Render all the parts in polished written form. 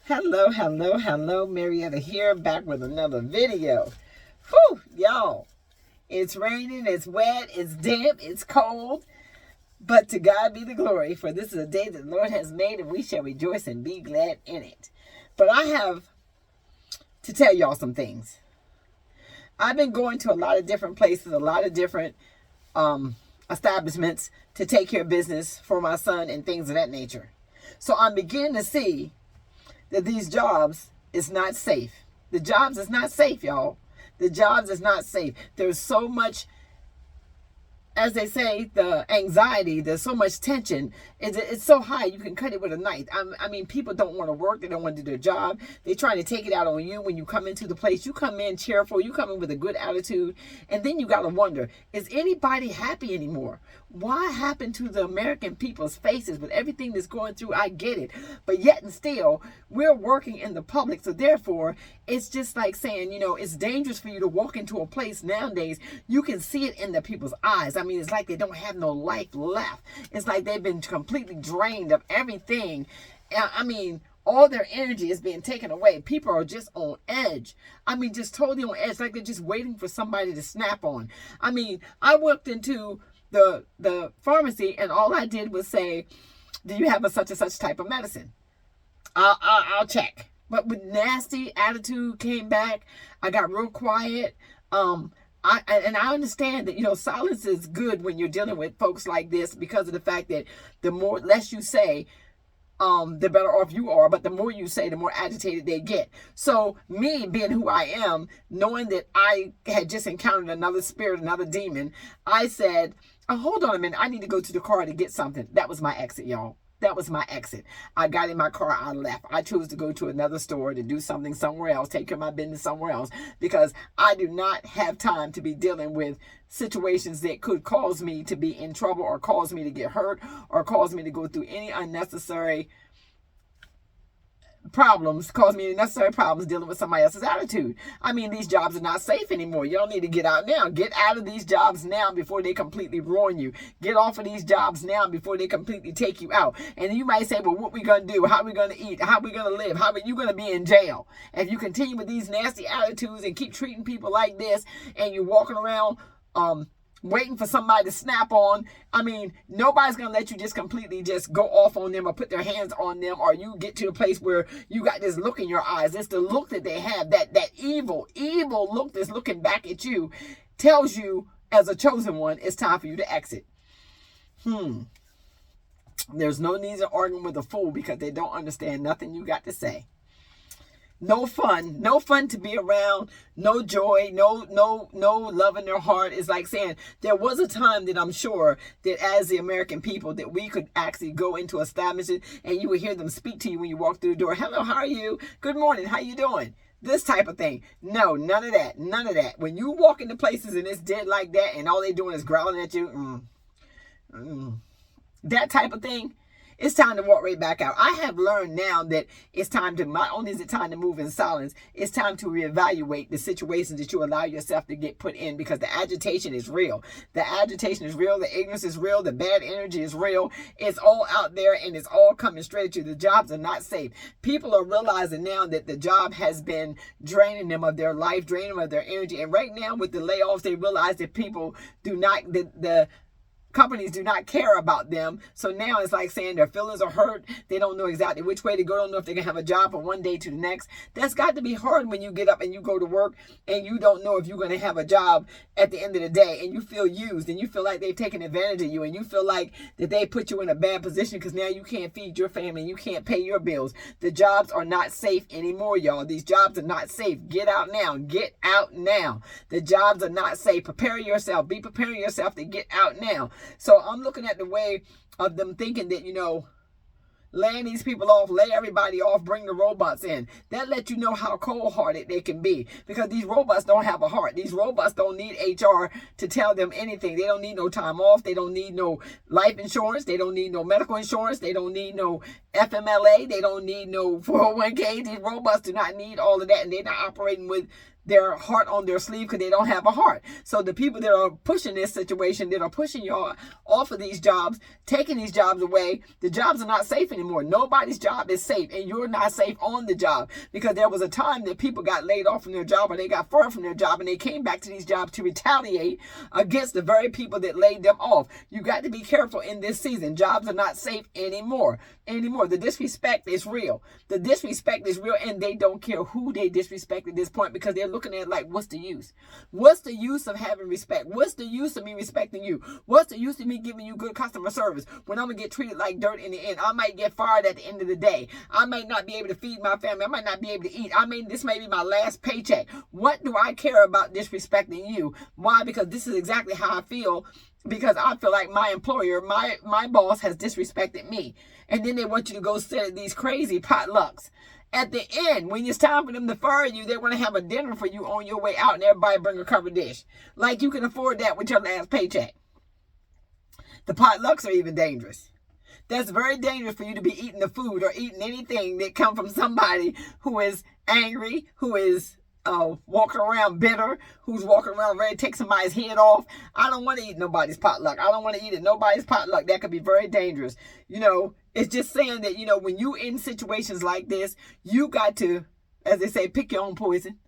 Hello, Marietta here, back with another video. Whew, y'all, it's raining, it's wet, it's damp, it's cold, but to God be the glory, for this is a day that the Lord has made, and we shall rejoice and be glad in it. But I have to tell y'all some things. I've been going to a lot of different places, a lot of different establishments to take care of business for my son and things of that nature. So I'm beginning to see that these jobs is not safe. The jobs is not safe, y'all. The jobs is not safe. There's so much, as they say, the anxiety, there's so much tension. It's so high, you can cut it with a knife. I mean, people don't want to work. They don't want to do their job. They're trying to take it out on you when you come into the place. You come in cheerful. You come in with a good attitude. And then you got to wonder, is anybody happy anymore? What happened to the American people's faces with everything that's going through? I get it. But yet and still, we're working in the public. So therefore, it's just like saying, it's dangerous for you to walk into a place nowadays. You can see it in the people's eyes. I mean, it's like they don't have no life left. It's like they've been completely drained of everything. I mean, all their energy is being taken away. People are just on edge. I mean, just totally on edge, like they're just waiting for somebody to snap on. I mean, I walked into the pharmacy and all I did was say, do you have a such and such type of medicine? I'll check. But with nasty attitude came back. I got real quiet. I understand that, silence is good when you're dealing with folks like this, because of the fact that the less you say, the better off you are. But the more you say, the more agitated they get. So me being who I am, knowing that I had just encountered another spirit, another demon, I said, oh, hold on a minute. I need to go to the car to get something. That was my exit, y'all. That was my exit. I got in my car, I left. I chose to go to another store to do something somewhere else, take care of my business somewhere else, because I do not have time to be dealing with situations that could cause me to be in trouble or cause me to get hurt or cause me to go through any unnecessary problems, dealing with somebody else's attitude. I mean, these jobs are not safe anymore. You don't need to get out now. Get out of these jobs now before they completely ruin you. Get off of these jobs now before they completely take you out. And you might say, well, what we going to do? How we going to eat? How we going to live? How are you going to be in jail? If you continue with these nasty attitudes and keep treating people like this, and you're walking around waiting for somebody to snap on. I mean, nobody's going to let you just completely just go off on them or put their hands on them, or you get to a place where you got this look in your eyes. It's the look that they have, that evil look that's looking back at you, tells you as a chosen one, it's time for you to exit. There's no need to argue with a fool because they don't understand nothing you got to say. No fun to be around, no joy, no love in their heart. It's like saying there was a time that I'm sure that as the American people that we could actually go into establishment and you would hear them speak to you when you walk through the door. Hello, how are you? Good morning, how you doing? This type of thing. No, none of that. When you walk into places and it's dead like that and all they doing is growling at you, that type of thing, it's time to walk right back out. I have learned now that it's time to, not only is it time to move in silence, it's time to reevaluate the situations that you allow yourself to get put in, because the agitation is real. The agitation is real. The ignorance is real. The bad energy is real. It's all out there and it's all coming straight at you. The jobs are not safe. People are realizing now that the job has been draining them of their life, draining them of their energy. And right now with the layoffs, they realize that people do not, the companies do not care about them. So now it's like saying their feelings are hurt. They don't know exactly which way to go. Don't know if they can have a job from one day to the next. That's got to be hard when you get up and you go to work and you don't know if you're going to have a job at the end of the day, and you feel used and you feel like they've taken advantage of you, and you feel like that they put you in a bad position because now you can't feed your family and you can't pay your bills. The jobs are not safe anymore, y'all. These jobs are not safe. Get out now. Get out now. The jobs are not safe. Prepare yourself. Be preparing yourself to get out now. So I'm looking at the way of them thinking that, laying these people off, lay everybody off, bring the robots in. That lets you know how cold-hearted they can be, because these robots don't have a heart. These robots don't need HR to tell them anything. They don't need no time off. They don't need no life insurance. They don't need no medical insurance. They don't need no FMLA. They don't need no 401k. These robots do not need all of that, and they're not operating with their heart on their sleeve because they don't have a heart. So the people that are pushing this situation, that are pushing y'all off of these jobs, taking these jobs away, the jobs are not safe anymore. Nobody's job is safe, and you're not safe on the job, because there was a time that people got laid off from their job, or they got fired from their job, and they came back to these jobs to retaliate against the very people that laid them off. You got to be careful in this season. Jobs are not safe anymore. The disrespect is real. The disrespect is real, and they don't care who they disrespect at this point, because they're looking at it like, what's the use? What's the use of having respect? What's the use of me respecting you? What's the use of me giving you good customer service when I'm going to get treated like dirt in the end? I might get fired at the end of the day. I might not be able to feed my family. I might not be able to eat. This may be my last paycheck. What do I care about disrespecting you? Why? Because this is exactly how I feel, because I feel like my employer, my boss has disrespected me. And then they want you to go sit at these crazy potlucks. At the end, when it's time for them to fire you, they want to have a dinner for you on your way out, and everybody bring a covered dish. Like you can afford that with your last paycheck. The potlucks are even dangerous. That's very dangerous for you to be eating the food or eating anything that come from somebody who is angry, who is walking around bitter, who's walking around ready to take somebody's head off. I don't want to eat nobody's potluck. I don't want to eat at nobody's potluck. That could be very dangerous. It's just saying that, when you in situations like this, you got to, as they say, pick your own poison.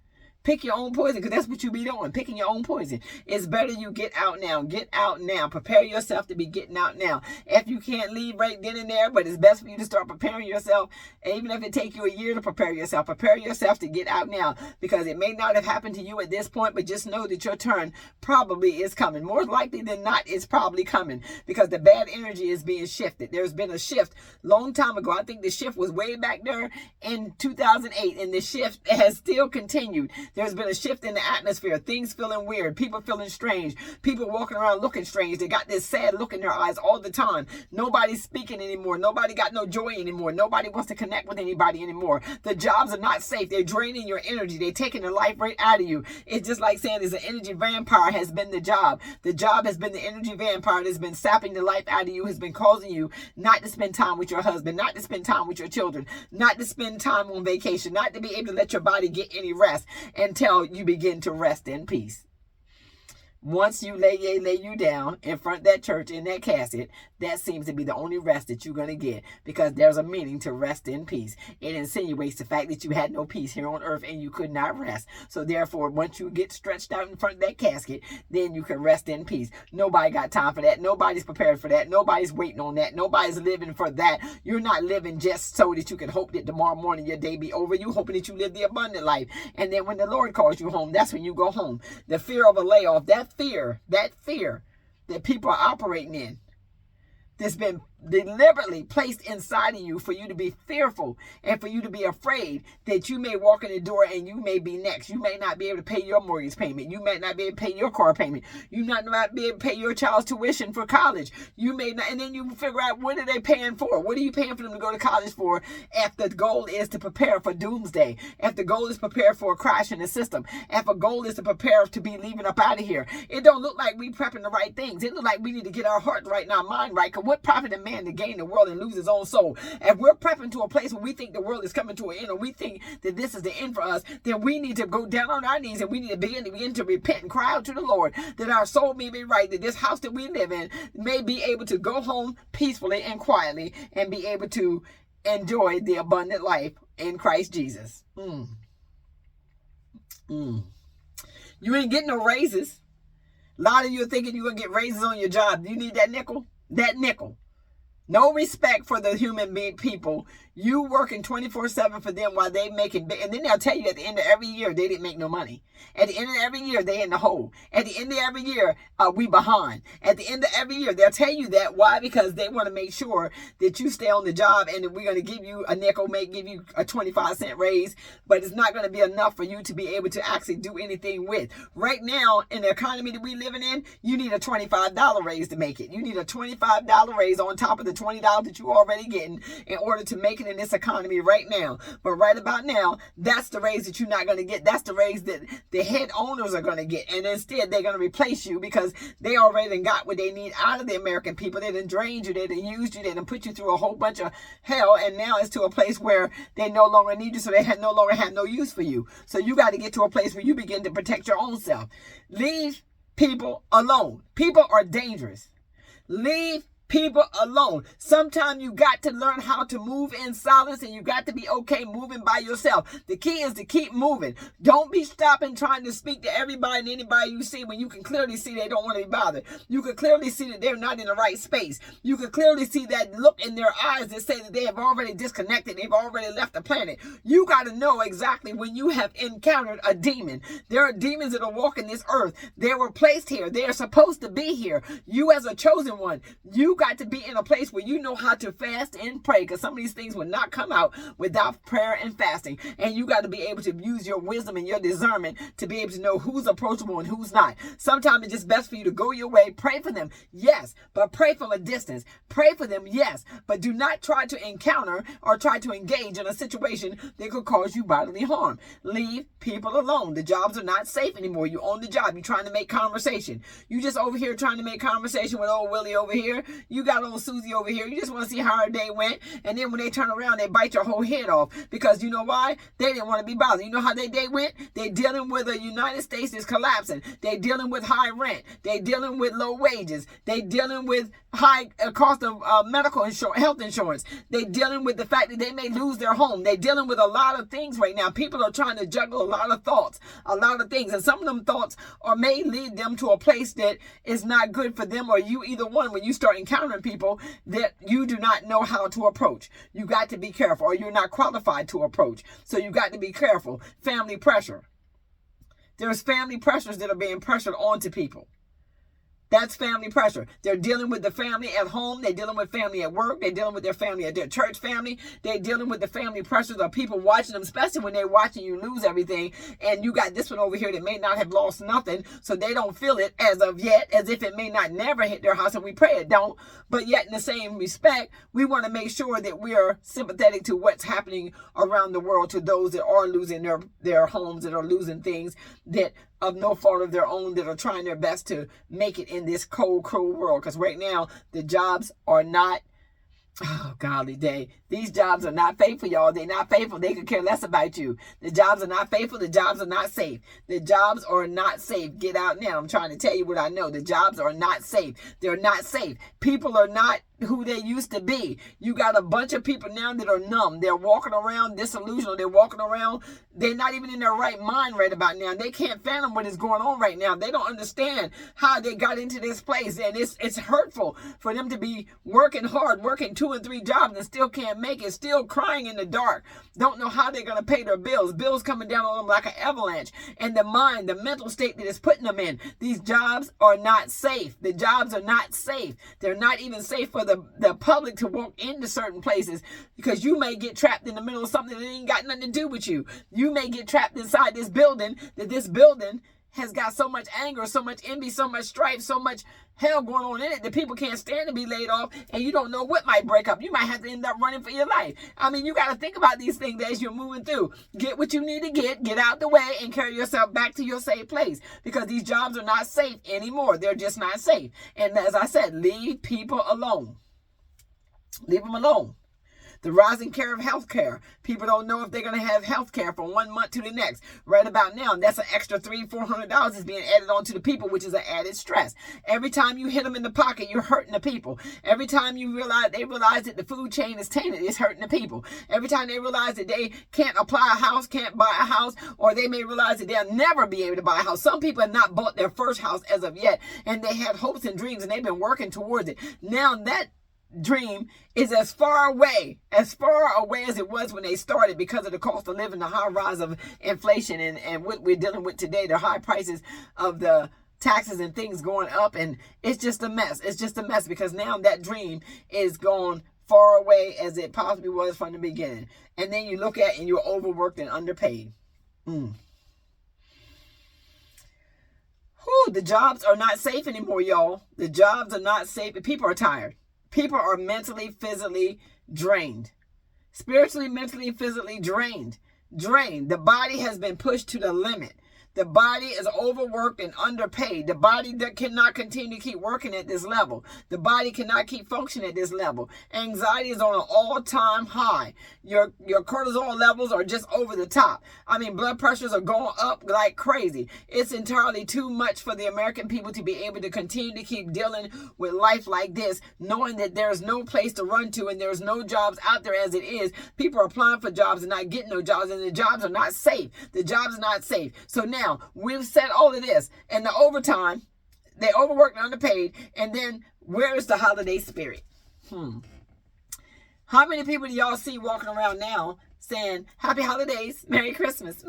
Pick your own poison, because that's what you be doing, picking your own poison. It's better you get out now. Get out now. Prepare yourself to be getting out now. If you can't leave right then and there, but it's best for you to start preparing yourself. Even if it takes you a year to prepare yourself to get out now, because it may not have happened to you at this point, but just know that your turn probably is coming. More likely than not, it's probably coming, because the bad energy is being shifted. There's been a shift long time ago. I think the shift was way back there in 2008, and the shift has still continued. There's been a shift in the atmosphere. Things feeling weird. People feeling strange. People walking around looking strange. They got this sad look in their eyes all the time. Nobody's speaking anymore. Nobody got no joy anymore. Nobody wants to connect with anybody anymore. The jobs are not safe. They're draining your energy. They're taking the life right out of you. It's just like saying there's an energy vampire has been the job. The job has been the energy vampire that's been sapping the life out of you, has been causing you not to spend time with your husband, not to spend time with your children, not to spend time on vacation, not to be able to let your body get any rest until you begin to rest in peace. Once you lay you down in front of that church in that casket, that seems to be the only rest that you're going to get, because there's a meaning to rest in peace. It insinuates the fact that you had no peace here on earth and you could not rest. So therefore, once you get stretched out in front of that casket, then you can rest in peace. Nobody got time for that. Nobody's prepared for that. Nobody's waiting on that. Nobody's living for that. You're not living just so that you can hope that tomorrow morning your day be over. You hoping that you live the abundant life. And then when the Lord calls you home, that's when you go home. The fear of a layoff, that fear that people are operating in, that's been deliberately placed inside of you for you to be fearful and for you to be afraid that you may walk in the door and you may be next. You may not be able to pay your mortgage payment. You may not be able to pay your car payment. You might not be able to pay your child's tuition for college. You may not, and then you figure out, what are they paying for? What are you paying for them to go to college for if the goal is to prepare for doomsday? If the goal is to prepare for a crash in the system? If a goal is to prepare to be leaving up out of here? It don't look like we prepping the right things. It look like we need to get our heart right and our mind right. Because what profit a man to gain the world and lose his own soul? If we're prepping to a place where we think the world is coming to an end, or we think that this is the end for us, then we need to go down on our knees and we need to begin to repent and cry out to the Lord that our soul may be right, that this house that we live in may be able to go home peacefully and quietly and be able to enjoy the abundant life in Christ Jesus. You ain't getting no raises. A lot of you are thinking you're going to get raises on your job. You need that nickel? That nickel. No respect for the human being people. You working 24/7 for them while they making, and then they'll tell you at the end of every year they didn't make no money. At the end of every year they in the hole. At the end of every year we behind. At the end of every year they'll tell you that. Why? Because they want to make sure that you stay on the job, and that we're going to give you a nickel, may give you a 25-cent raise, but it's not going to be enough for you to be able to actually do anything with. Right now in the economy that we living in, you need a $25 raise to make it. You need a $25 raise on top of the $20 that you already getting in order to make it in this economy right now. But right about now, that's the raise that you're not going to get. That's the raise that the head owners are going to get. And instead, they're going to replace you because they already done got what they need out of the American people. They done drained you. They done used you. They done put you through a whole bunch of hell. And now it's to a place where they no longer need you. So they no longer have no use for you. So you got to get to a place where you begin to protect your own self. Leave people alone. People are dangerous. Leave people alone. Sometimes you got to learn how to move in silence, and you got to be okay moving by yourself. The key is to keep moving. Don't be stopping trying to speak to everybody and anybody you see when you can clearly see they don't want to be bothered. You can clearly see that they're not in the right space. You can clearly see that look in their eyes that say that they have already disconnected. They've already left the planet. You got to know exactly when you have encountered a demon. There are demons that are walking this earth. They were placed here. They are supposed to be here. You as a chosen one, you got to be in a place where you know how to fast and pray, because some of these things will not come out without prayer and fasting. And you got to be able to use your wisdom and your discernment to be able to know who's approachable and who's not. Sometimes it's just best for you to go your way, pray for them, yes, but pray from a distance. Pray for them, yes, but do not try to encounter or try to engage in a situation that could cause you bodily harm. Leave people alone. The jobs are not safe anymore. You own the job. You're trying to make conversation. You just over here trying to make conversation with old Willie over here. You got old Susie over here. You just want to see how her day went. And then when they turn around, they bite your whole head off. Because you know why? They didn't want to be bothered. You know how their day went? They dealing with the United States is collapsing. They dealing with high rent. They dealing with low wages. They dealing with high cost of medical insurance, health insurance. They dealing with the fact that they may lose their home. They dealing with a lot of things right now. People are trying to juggle a lot of thoughts, a lot of things. And some of them thoughts may lead them to a place that is not good for them or you, either one. When you start encountering people that you do not know how to approach, you got to be careful, or you're not qualified to approach. So you got to be careful. Family pressure. There's family pressures that are being pressured onto people. That's family pressure. They're dealing with the family at home. They're dealing with family at work. They're dealing with their family at their church family. They're dealing with the family pressures of people watching them, especially when they're watching you lose everything. And you got this one over here that may not have lost nothing, so they don't feel it as of yet, as if it may not never hit their house, and we pray it don't. But yet in the same respect, we want to make sure that we are sympathetic to what's happening around the world, to those that are losing their homes, that are losing things that of no fault of their own, that are trying their best to make it in this cold, cruel world. Because right now, the jobs are not, oh, golly day. These jobs are not faithful, y'all. They're not faithful. They could care less about you. The jobs are not faithful. The jobs are not safe. The jobs are not safe. Get out now. I'm trying to tell you what I know. The jobs are not safe. They're not safe. People are not who they used to be. You got a bunch of people now that are numb. They're walking around disillusioned. They're walking around. They're not even in their right mind right about now. They can't fathom what is going on right now. They don't understand how they got into this place. And it's hurtful for them to be working hard, working 2 and 3 jobs and still can't make it, still crying in the dark. Don't know how they're going to pay their bills. Bills coming down on them like an avalanche. And the mind, the mental state that is putting them in. These jobs are not safe. The jobs are not safe. They're not even safe for the public to walk into certain places, because you may get trapped in the middle of something that ain't got nothing to do with you. You may get trapped inside this building, that this building has got so much anger, so much envy, so much strife, so much hell going on in it that people can't stand to be laid off, and you don't know what might break up. You might have to end up running for your life. I mean, you got to think about these things as you're moving through. Get what you need to get out the way, and carry yourself back to your safe place, because these jobs are not safe anymore. They're just not safe. And as I said, leave people alone. Leave them alone. The rising care of health care. People don't know if they're going to have health care from 1 month to the next. Right about now, that's an extra $300-400 is being added on to the people, which is an added stress. Every time you hit them in the pocket, you're hurting the people. Every time they realize that the food chain is tainted, it's hurting the people. Every time they realize that they can't apply a house, can't buy a house, or they may realize that they'll never be able to buy a house. Some people have not bought their first house as of yet, and they had hopes and dreams, and they've been working towards it. Now that dream is as far away as it was when they started, because of the cost of living, the high rise of inflation, and what we're dealing with today, the high prices of the taxes and things going up. And it's just a mess. It's just a mess, because now that dream is gone far away as it possibly was from the beginning. And then you look at and you're overworked and underpaid. The jobs are not safe anymore, y'all. The jobs are not safe. People are tired. People are mentally, physically drained. spiritually, mentally, physically drained. Drained. The body has been pushed to the limit. The body is overworked and underpaid. The body that cannot continue to keep working at this level. The body cannot keep functioning at this level. Anxiety is on an all-time high. Your cortisol levels are just over the top. I mean, blood pressures are going up like crazy. It's entirely too much for the American people to be able to continue to keep dealing with life like this, knowing that there's no place to run to and there's no jobs out there as it is. People are applying for jobs and not getting no jobs, and the jobs are not safe. The jobs are not safe. So now, we've said all of this, and the overtime, they overworked and underpaid, and then where is the holiday spirit? How many people do y'all see walking around now saying, happy holidays, Merry Christmas,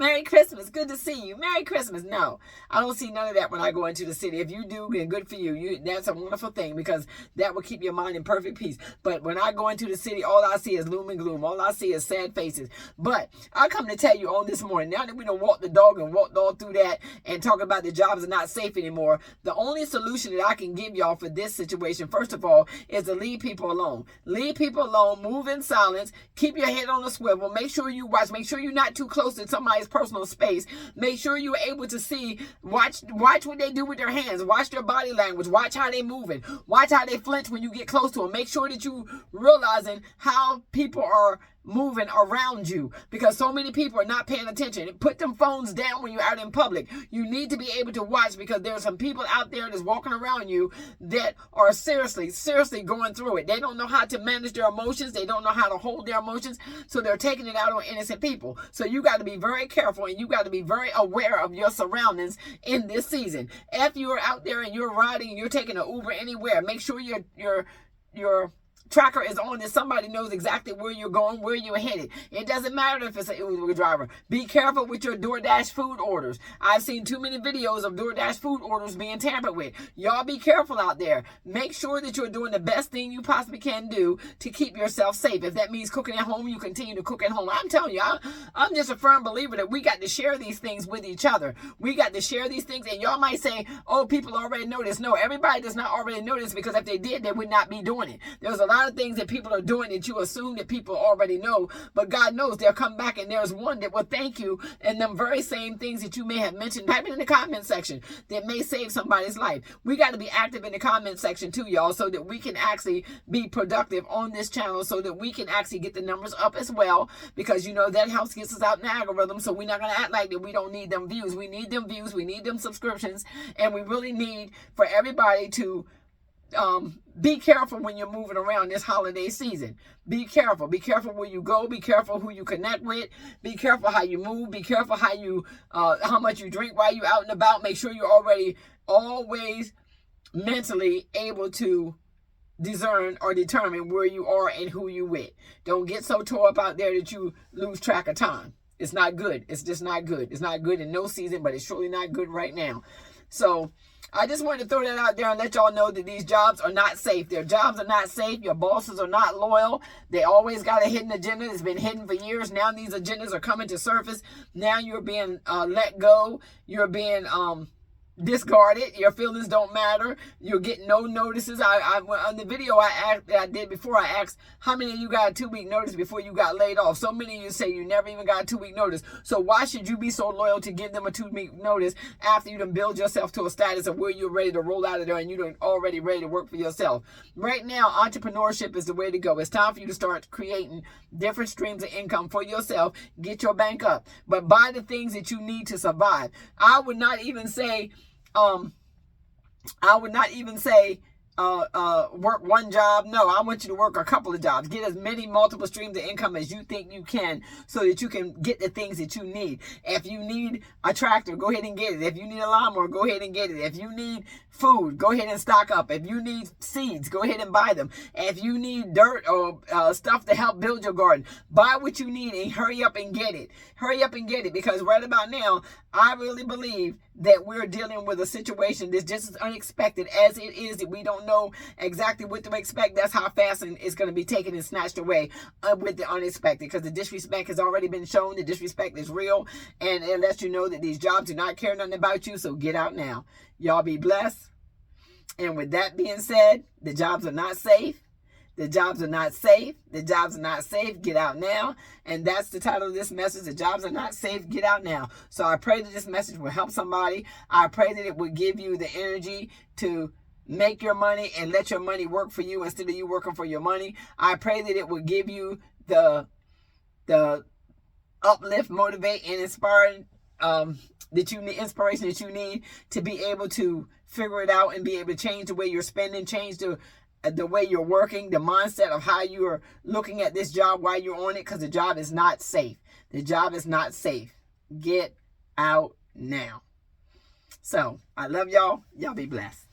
good to see you, Merry Christmas? No, I don't see none of that when I go into the city. If you do, then good for you. That's a wonderful thing, because that will keep your mind in perfect peace. But when I go into the city, all I see is gloom and gloom. All I see is sad faces. But I come to tell you on this morning, now that we done walked the dog and walked all through that and talking about the jobs are not safe anymore, the only solution that I can give y'all for this situation, first of all, is to leave people alone. Leave people alone, move in silence, keep your head on a swivel, make sure you watch. Make sure you're not too close to somebody's personal space. Make sure you're able to see, watch what they do with their hands. Watch their body language. Watch how they moving. Watch how they flinch when you get close to them. Make sure that you realizing how people are moving around you, because so many people are not paying attention. Put them phones down when you're out in public. You need to be able to watch, because there are some people out there that's walking around you that are seriously going through it. They don't know how to manage their emotions. They don't know how to hold their emotions, so they're taking it out on innocent people. So you got to be very careful, and you got to be very aware of your surroundings in this season. If you're out there and you're riding and you're taking an Uber anywhere, make sure your tracker is on, that somebody knows exactly where you're going, where you're headed. It doesn't matter if it's an Uber driver. Be careful with your DoorDash food orders. I've seen too many videos of DoorDash food orders being tampered with. Y'all be careful out there. Make sure that you're doing the best thing you possibly can do to keep yourself safe. If that means cooking at home, you continue to cook at home. I'm telling you, I'm just a firm believer that we got to share these things with each other. We got to share these things, and y'all might say, oh, people already know this. No, everybody does not already know this, because if they did, they would not be doing it. There's a lot of things that people are doing that you assume that people already know, but God knows they'll come back, and there's one that will thank you, and them very same things that you may have mentioned, type it in the comment section, that may save somebody's life. We got to be active in the comment section too, y'all, so that we can actually be productive on this channel, so that we can actually get the numbers up as well, because that helps get us out in the algorithm. So we're not going to act like that we don't need them views. We need them views, we need them subscriptions, and we really need for everybody to be careful when you're moving around this holiday season. Be careful. Be careful where you go. Be careful who you connect with. Be careful how you move. Be careful how much you drink while you're out and about. Make sure you're always mentally able to discern or determine where you are and who you with. Don't get so tore up out there that you lose track of time. It's not good. It's just not good. It's not good in no season, but it's surely not good right now. So I just wanted to throw that out there and let y'all know that these jobs are not safe. Their jobs are not safe. Your bosses are not loyal. They always got a hidden agenda. It's been hidden for years. Now these agendas are coming to surface. Now you're being let go. You're being discarded. Your feelings don't matter. You're getting no notices. On the video I did before, I asked how many of you got a 2-week notice before you got laid off. So many of you say you never even got a 2-week notice. So why should you be so loyal to give them a 2-week notice after you done build yourself to a status of where you're ready to roll out of there and you're already ready to work for yourself? Right now, entrepreneurship is the way to go. It's time for you to start creating different streams of income for yourself. Get your bank up, but buy the things that you need to survive. I would not even say work one job. No, I want you to work a couple of jobs. Get as many multiple streams of income as you think you can, so that you can get the things that you need. If you need a tractor, go ahead and get it. If you need a lawnmower, go ahead and get it. If you need food, go ahead and stock up. If you need seeds, go ahead and buy them. If you need dirt or stuff to help build your garden, buy what you need and hurry up and get it. Hurry up and get it, because right about now, I really believe that we're dealing with a situation that's just as unexpected as it is that we don't know exactly what to expect. That's how fast it's going to be taken and snatched away with the unexpected, because the disrespect has already been shown. The disrespect is real, and it lets you know that these jobs do not care nothing about you. So get out now. Y'all be blessed. And with that being said, the jobs are not safe. The jobs are not safe. The jobs are not safe. Get out now. And that's the title of this message. The jobs are not safe. Get out now. So I pray that this message will help somebody. I pray that it will give you the energy to make your money and let your money work for you instead of you working for your money. I pray that it will give you the uplift, motivate, and inspire that you need, inspiration that you need to be able to figure it out and be able to change the way you're spending, change the way you're working, the mindset of how you are looking at this job while you're on it, because the job is not safe. The job is not safe. Get out now. So I love y'all. Y'all be blessed.